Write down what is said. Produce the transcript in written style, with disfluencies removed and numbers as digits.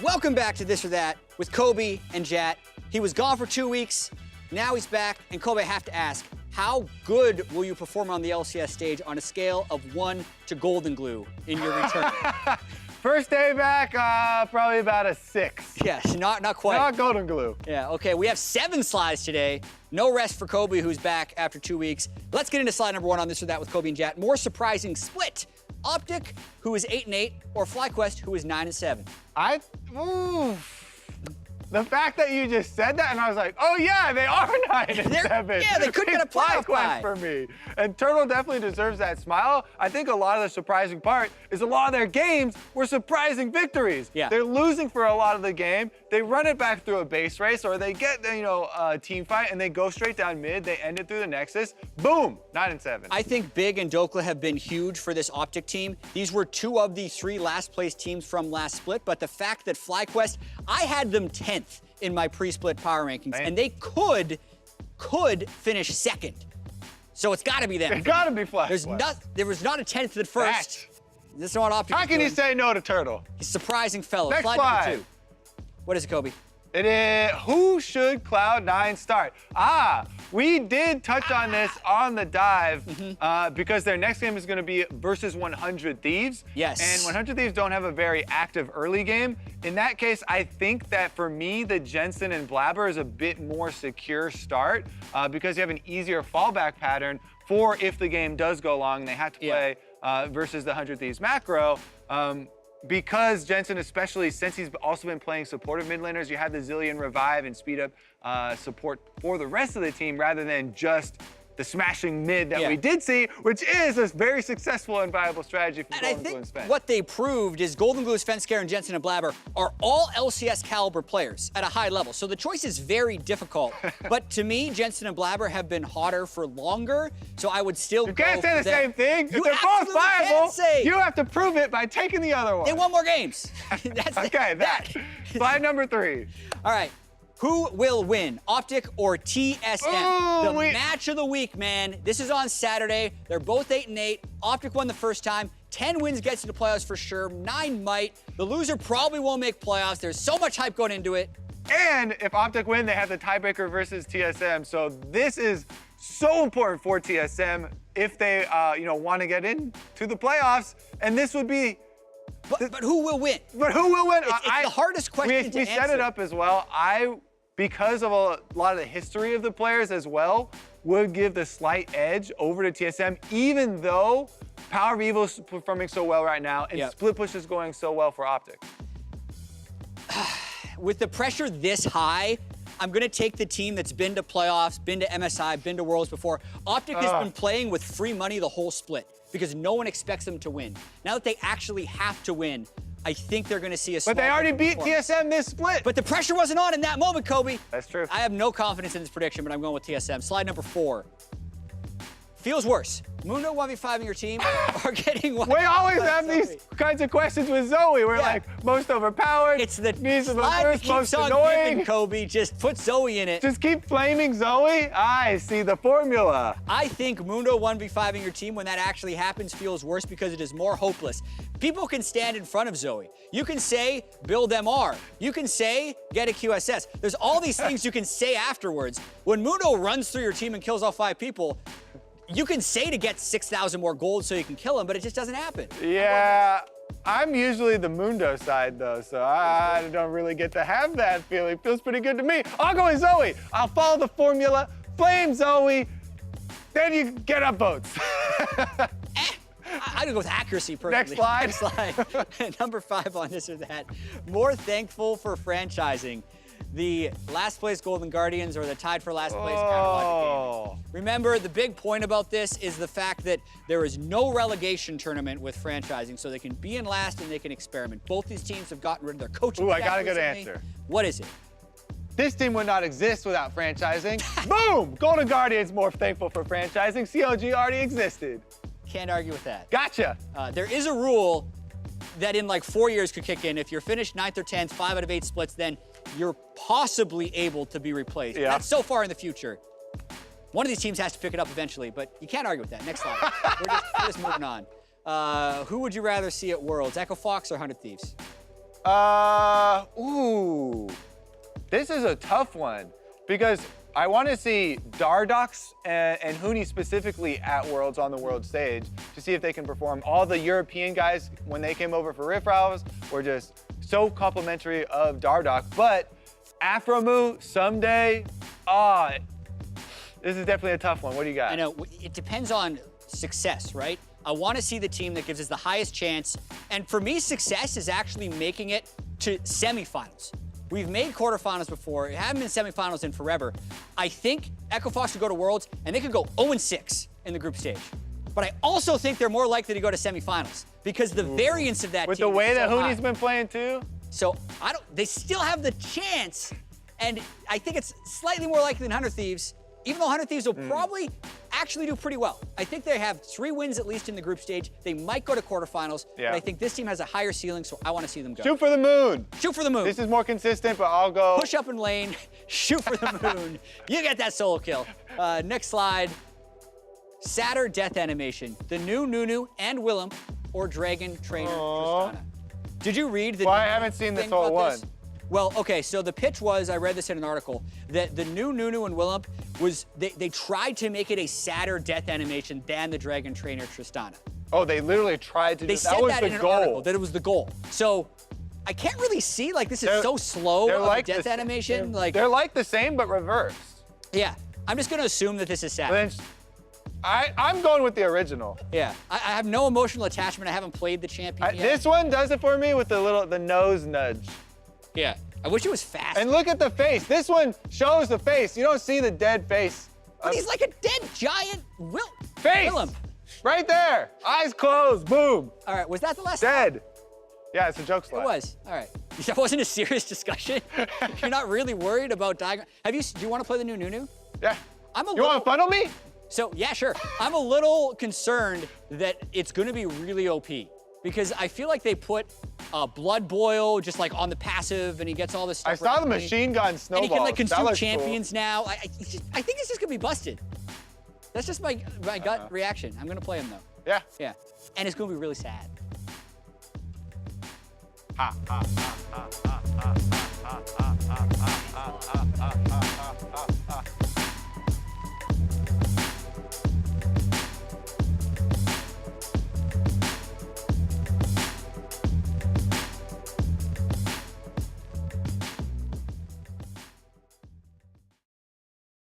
Welcome back to This or That with Kobe and Jat. He was gone for 2 weeks. Now he's back. And Kobe, I have to ask, how good will you perform on the LCS stage on a scale of 1 to golden glue in your return? First day back, probably about a 6. Yes, not quite. Not golden glue. Yeah, okay, we have 7 slides today. No rest for Kobe, who's back after 2 weeks. Let's get into slide number 1 on This or That with Kobe and Jat. More surprising split. Optic, who is 8-8, or FlyQuest, who is 9-7. The fact that you just said that, and I was like, oh yeah, they are 9-7. Yeah, they could get a playoff bye. for me. And Turtle definitely deserves that smile. I think a lot of the surprising part is a lot of their games were surprising victories. Yeah. They're losing for a lot of the game. They run it back through a base race, or they get a team fight and they go straight down mid. They end it through the Nexus. Boom, 9-7. I think Big and Dokla have been huge for this Optic team. These were 2 of the 3 last place teams from last split, but the fact that FlyQuest, I had them 10th in my pre-split power rankings, and they could finish 2nd. So it's got to be them. It's got to be FlyQuest. There was not a 10th at first. This is what Optic. How can you say no to Turtle? He's a surprising fellow. Next slide slide. number 2. What is it, Kobe? It is, who should Cloud9 start? We did touch on this on the dive because their next game is going to be versus 100 Thieves. Yes. And 100 Thieves don't have a very active early game. In that case, I think that for me, the Jensen and Blabber is a bit more secure start because you have an easier fallback pattern for if the game does go long and they have to play versus the 100 Thieves macro. Because Jensen, especially since he's also been playing supportive mid laners, you have the Zilean revive and speed up support for the rest of the team rather than just the smashing mid that we did see, which is a very successful and viable strategy for Golden Glue and Sven. What they proved is Golden Glue, Svenskar, and Jensen and Blabber are all LCS caliber players at a high level. So the choice is very difficult. But to me, Jensen and Blabber have been hotter for longer. So I would still You can't say the same thing. If they're both viable, you have to prove it by taking the other one. They won more games. That's that. Slide number 3. All right. Who will win, Optic or TSM? The match of the week, man. This is on Saturday. They're both 8-8. Optic won the first time. 10 wins gets to the playoffs for sure. 9 might. The loser probably won't make playoffs. There's so much hype going into it. And if Optic win, they have the tiebreaker versus TSM. So this is so important for TSM if they, want to get into the playoffs. And this would be. But who will win? But who will win? It's the hardest question to answer. We set it up as well. Because of a lot of the history of the players as well, would give the slight edge over to TSM, even though Power of Evil is performing so well right now and Split Push is going so well for Optic. With the pressure this high, I'm going to take the team that's been to playoffs, been to MSI, been to Worlds before. Optic has been playing with free money the whole split because no one expects them to win. Now that they actually have to win, I think they're going to see a small. But they already beat TSM this split. But the pressure wasn't on in that moment, Kobe. That's true. I have no confidence in this prediction, but I'm going with TSM. Slide number 4. Feels worse. Mundo 1v5 in your team or getting one. We always have these kinds of questions with Zoe. We're like, most overpowered. It's the needs of the slide first, that most keeps on annoying. giving, Kobe. Just put Zoe in it. Just keep flaming Zoe. I see the formula. I think Mundo 1v5 in your team, when that actually happens, feels worse because it is more hopeless. People can stand in front of Zoe. You can say, build MR. You can say, get a QSS. There's all these things you can say afterwards. When Mundo runs through your team and kills all 5 people, you can say to get 6,000 more gold so you can kill him, but it just doesn't happen. Yeah, I'm usually the Mundo side though, so I don't really get to have that feeling. Feels pretty good to me. I'll go with Zoe. I'll follow the formula, flame Zoe, then you get up votes. I'd go with accuracy personally. Next slide. Next slide. Number 5 on This or That. More thankful for franchising. The last place Golden Guardians or the tied for last place Paratologic Gaming. Remember, the big point about this is the fact that there is no relegation tournament with franchising, so they can be in last and they can experiment. Both these teams have gotten rid of their coaching staff I got a good recently. answer. What is it? This team would not exist without franchising. Boom! Golden Guardians more thankful for franchising. CLG already existed. Can't argue with that. Gotcha. There is a rule that in like 4 years could kick in. If you're finished 9th or 10th, 5 out of 8 splits, then you're possibly able to be replaced. Yeah. That's so far in the future. One of these teams has to pick it up eventually, but you can't argue with that. Next slide. we're just moving on. Who would you rather see at Worlds, Echo Fox or 100 Thieves? Ooh. This is a tough one because I want to see Dardox and Huni specifically at Worlds on the world stage to see if they can perform. All the European guys, when they came over for Riff Raffles, were just so complimentary of Dardox. But Afromu someday, this is definitely a tough one. What do you got? I know, it depends on success, right? I want to see the team that gives us the highest chance. And for me, success is actually making it to semifinals. We've made quarterfinals before. It haven't been semifinals in forever. I think Echo Fox could go to Worlds, and they could go 0-6 in the group stage. But I also think they're more likely to go to semifinals because the variance of that With team the way is so that high. Huni's been playing too? So they still have the chance, and I think it's slightly more likely than 100 Thieves, even though 100 Thieves will probably actually do pretty well. I think they have 3 wins at least in the group stage. They might go to quarterfinals, Yeah. but I think this team has a higher ceiling, so I want to see them go. Shoot for the moon. Shoot for the moon. This is more consistent, but I'll go. Push up in lane, shoot for the moon. You get that solo kill. Next slide. Satyr death animation. The new Nunu and Willem or Dragon Trainer Tristana. Did you read the Well, I new haven't seen this thing whole about one. Well, okay, so the pitch was, I read this in an article, that the new Nunu and Willem was, they tried to make it a sadder death animation than the Dragon Trainer Tristana. Oh, they literally tried to They do said that. was that the in an goal. article, that it was the goal. So I can't really see, like, this is They're- so slow they're of like a death the- animation. Like, They're like the same, but reversed. yeah, I'm just gonna assume that this is sad. But then I'm going with the original. Yeah, I have no emotional attachment. I haven't played the champion yet. This one does it for me with the nose nudge. Yeah, I wish it was fast. And look at the face. This one shows the face. You don't see the dead face. But he's like a dead giant Face! Willem. Right there. Eyes closed. Boom. All right, was that the last? Dead. Yeah, it's a joke slide. It was. All right. That wasn't a serious discussion. You're not really worried about Diagon. Do you want to play the new Nunu? Yeah. I'm a You want to funnel me? So, yeah, sure. I'm a little concerned that it's going to be really OP because I feel like they put Blood Boil just like on the passive and he gets all this stuff. I saw the around him. machine gun And snowball. he can like That consume looks champions now. I think it's just going to be busted. That's just my gut reaction. I'm going to play him though. Cool. Yeah. Yeah. And it's going to be really sad.